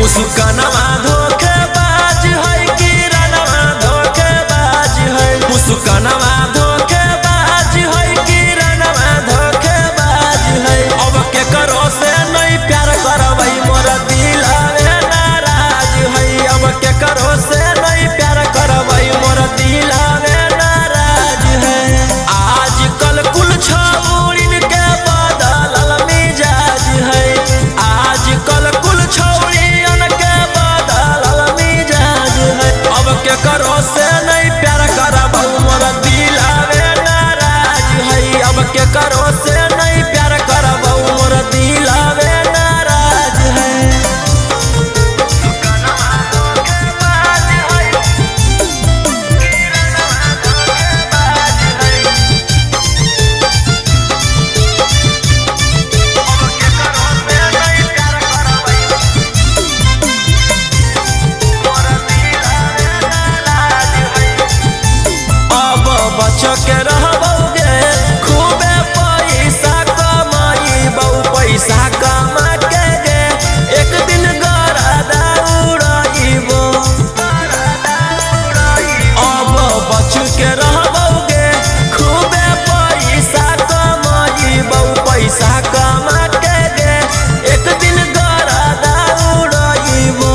मुस्कानवा धोखेबाज है कि रनवा धोखेबाज है। मुस्कानवा धोखेबाज है कि रनवा धोखेबाज है। अब के करो से नहीं प्यार करबै मोर दिलवे नाराज है। अब के करो से नहीं प्यार करबै मोर दिलवे नाराज है। आजकल कुल छौड़िन के बदलल मिजाज है। आजकल कुल छौड़ियन के बदलल मिजाज है। अब के करो से नहीं प्यार करबै मोर दिलवे नाराज है। अब के करो से नहीं प्यार करबै मोर दिलवे नाराज है। बच्चों के रहबोगे खूबे पैसा कमाईबौ। पैसा कमा के गे एक दिन गरादा उड़ाईबो। अब बच्चों के रहबोगे खूबे पैसा कमाईबौ। पैसा कमा के गे एक दिन गरादा उड़ाईबो।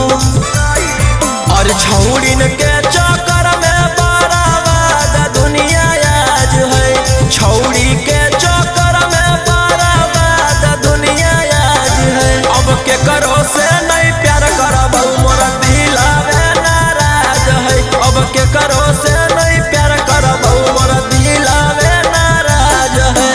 और छौड़िन के चक्कर में छौड़ी के चक्कर में बर्बाद दुनिया आज है। अब के करो से नहीं प्यार करबै मोर दिलवे नाराज है। अब के करो से नहीं प्यार करबै मोर दिलवे नाराज है।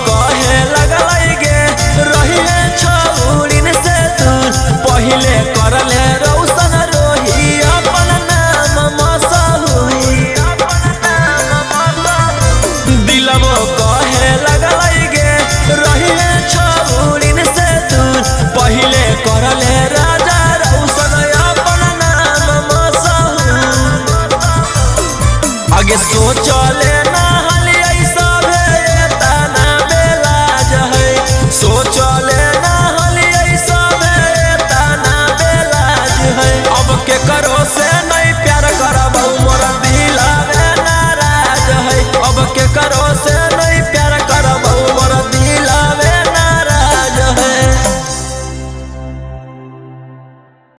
कहे लगलै गे रहिए छौड़िन से दूर। पहिले करले रौशन रोही अपन नाम मसहूर। दिलबो कहे लगलै गे रहिए छौड़िन से दूर। पहिले करले राजा रौशन अपन नाम मसहूर। आगे सोचले